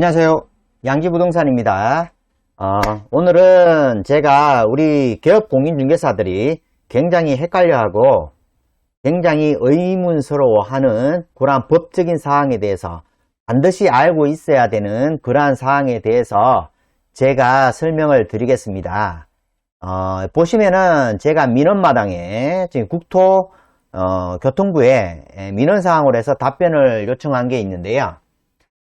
안녕하세요. 양지부동산입니다. 오늘은 제가 우리 개업 공인중개사들이 굉장히 헷갈려하고 굉장히 의문스러워하는 그러한 법적인 사항에 대해서 반드시 알고 있어야 되는 그러한 사항에 대해서 제가 설명을 드리겠습니다. 보시면은 제가 민원마당에 지금 교통부에 민원사항으로 해서 답변을 요청한 게 있는데요.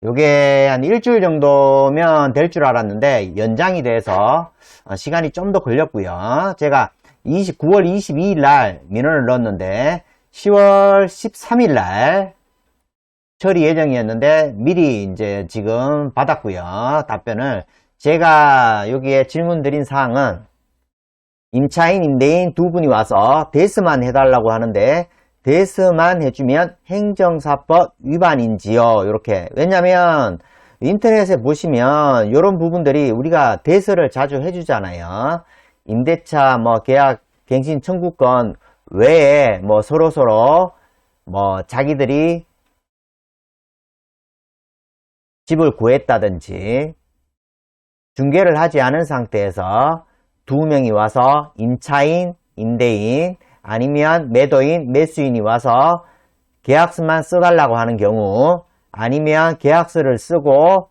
요게 한 일주일 정도면 될 줄 알았는데 연장이 돼서 시간이 좀 더 걸렸고요. 제가 9월 22일 날 민원을 넣었는데 10월 13일 날 처리 예정이었는데 미리 이제 지금 받았고요. 답변을 제가 여기에 질문 드린 사항은 임차인, 임대인 두 분이 와서 대스만 해달라고 하는데 대스만 해주면 행정사법 위반인지요? 이렇게. 왜냐면 인터넷에 보시면 이런 부분들이 우리가 대스를 자주 해주잖아요. 임대차, 계약, 갱신 청구권 외에 서로서로 자기들이 집을 구했다든지 중개를 하지 않은 상태에서 두 명이 와서 임차인, 임대인 아니면 매도인, 매수인이 와서 계약서만 써달라고 하는 경우 아니면 계약서를 쓰고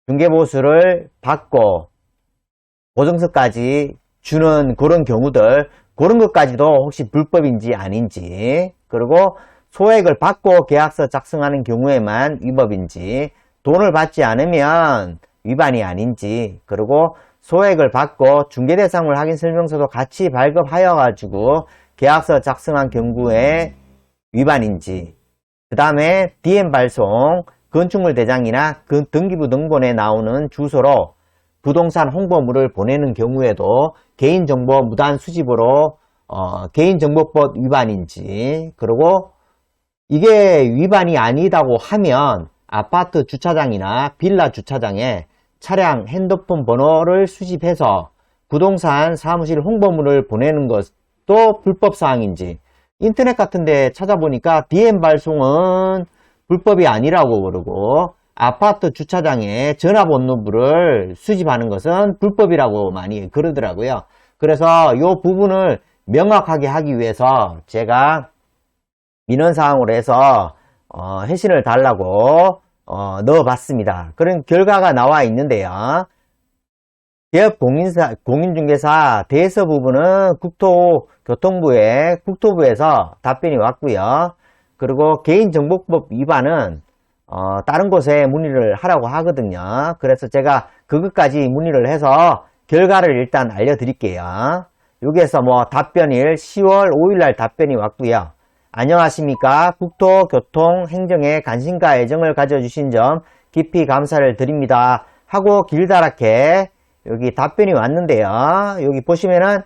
중개보수를 받고 보증서까지 주는 그런 경우들, 그런 것까지도 혹시 불법인지 아닌지, 그리고 소액을 받고 계약서 작성하는 경우에만 위법인지, 돈을 받지 않으면 위반이 아닌지, 그리고 소액을 받고 중개대상물 확인 설명서도 같이 발급하여 가지고 계약서 작성한 경우에 위반인지, 그 다음에 DM 발송 건축물 대장이나 그 등기부 등본에 나오는 주소로 부동산 홍보물을 보내는 경우에도 개인정보 무단 수집으로 개인정보법 위반인지, 그리고 이게 위반이 아니다고 하면 아파트 주차장이나 빌라 주차장에 차량 핸드폰 번호를 수집해서 부동산 사무실 홍보물을 보내는 것도 불법사항인지, 인터넷 같은 데 찾아보니까 DM 발송은 불법이 아니라고 그러고 아파트 주차장에 전화번호부를 수집하는 것은 불법이라고 많이 그러더라고요. 그래서 이 부분을 명확하게 하기 위해서 제가 민원사항으로 해서 회신을 달라고 넣어봤습니다. 그런 결과가 나와 있는데요. 개업 공인중개사 대서 부분은 국토부에서 답변이 왔고요. 그리고 개인정보법 위반은 다른 곳에 문의를 하라고 하거든요. 그래서 제가 그것까지 문의를 해서 결과를 일단 알려드릴게요. 여기에서 답변일 10월 5일 날 답변이 왔고요. 안녕하십니까. 국토교통행정에 관심과 애정을 가져주신 점 깊이 감사를 드립니다. 하고 길다랗게 여기 답변이 왔는데요. 여기 보시면은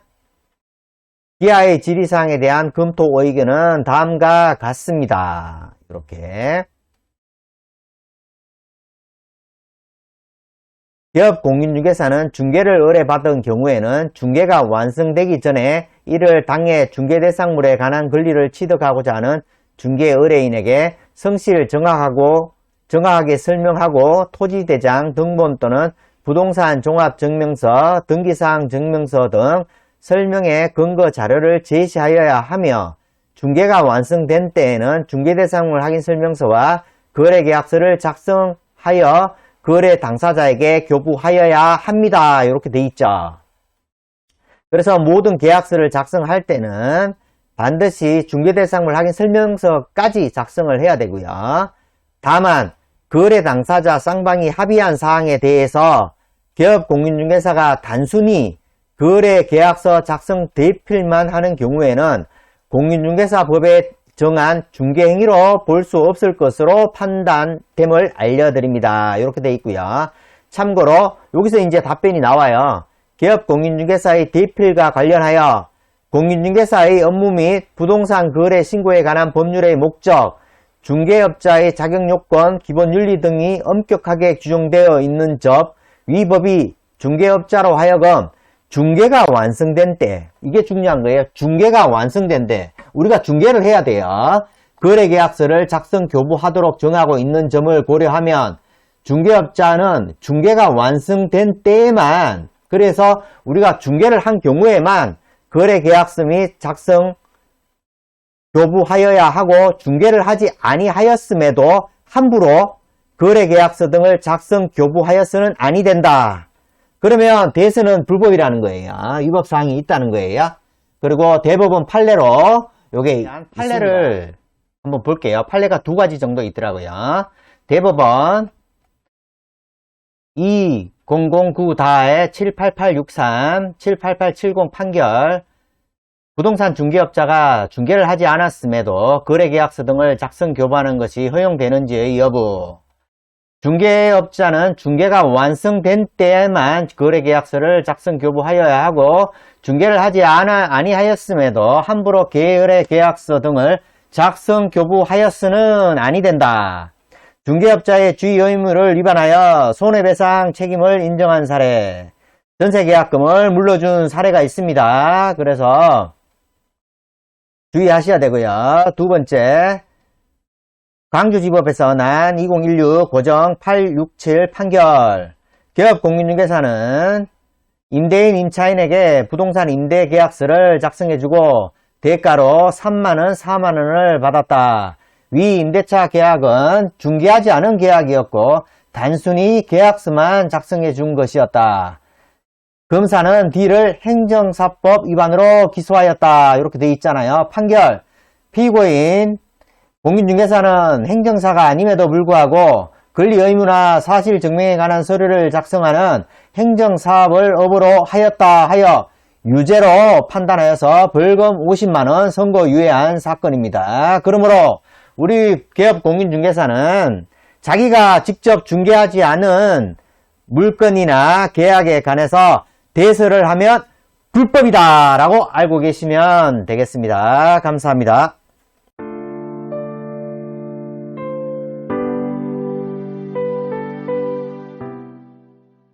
기아의 질의사항에 대한 검토 의견은 다음과 같습니다. 이렇게. 개업 공인중개사는 중개를 의뢰받은 경우에는 중개가 완성되기 전에 이를 당해 중개대상물에 관한 권리를 취득하고자 하는 중개 의뢰인에게 성실 정확하게 설명하고 토지대장 등본 또는 부동산 종합증명서, 등기사항 증명서 등 설명의 근거 자료를 제시하여야 하며 중개가 완성된 때에는 중개대상물 확인 설명서와 거래계약서를 작성하여 거래 당사자에게 교부하여야 합니다. 이렇게 돼 있죠. 그래서 모든 계약서를 작성할 때는 반드시 중개대상물 확인 설명서까지 작성을 해야 되고요. 다만 거래 당사자 쌍방이 합의한 사항에 대해서 개업 공인중개사가 단순히 거래 계약서 작성 대필만 하는 경우에는 공인중개사법에 정한 중개행위로 볼 수 없을 것으로 판단됨을 알려드립니다. 이렇게 되어 있고요. 참고로 여기서 이제 답변이 나와요. 개업 공인중개사의 대필과 관련하여 공인중개사의 업무 및 부동산 거래 신고에 관한 법률의 목적, 중개업자의 자격요건, 기본윤리 등이 엄격하게 규정되어 있는 점, 위법이 중개업자로 하여금 중개가 완성된 때, 이게 중요한 거예요. 중개가 완성된 때 우리가 중개를 해야 돼요. 거래계약서를 작성 교부하도록 정하고 있는 점을 고려하면 중개업자는 중개가 완성된 때에만, 그래서 우리가 중개를 한 경우에만 거래계약서 및 작성 교부하여야 하고, 중개를 하지 아니하였음에도 함부로 거래계약서 등을 작성 교부하여서는 아니 된다. 그러면 대서는 불법이라는 거예요. 위법사항이 있다는 거예요. 그리고 대법원 판례로 요게 판례를 한번 볼게요. 판례가 두 가지 정도 있더라고요. 대법원 2009-78863, 78870 판결. 부동산 중개업자가 중개를 하지 않았음에도 거래계약서 등을 작성 교부하는 것이 허용되는지의 여부. 중개업자는 중개가 완성된 때에만 거래계약서를 작성 교부하여야 하고, 중개를 하지 아니하였음에도 함부로 거래계약서 등을 작성 교부하여서는 아니 된다. 중개업자의 주의 의무를 위반하여 손해배상 책임을 인정한 사례, 전세계약금을 물려준 사례가 있습니다. 그래서 주의하셔야 되고요. 두 번째, 광주지법에서 난 2016 고정 867 판결. 기업공인중개사는 임대인 임차인에게 부동산 임대계약서를 작성해주고 대가로 3만원, 4만원을 받았다. 위 임대차 계약은 중개하지 않은 계약이었고 단순히 계약서만 작성해 준 것이었다. 검사는 D를 행정사법 위반으로 기소하였다. 이렇게 돼 있잖아요. 판결. 피고인 공인중개사는 행정사가 아님에도 불구하고 권리 의무나 사실 증명에 관한 서류를 작성하는 행정사업을 업으로 하였다 하여 유죄로 판단하여서 벌금 50만원 선고유예한 사건입니다. 그러므로 우리 기업공인중개사는 자기가 직접 중개하지 않은 물건이나 계약에 관해서 대서를 하면 불법이다 라고 알고 계시면 되겠습니다. 감사합니다.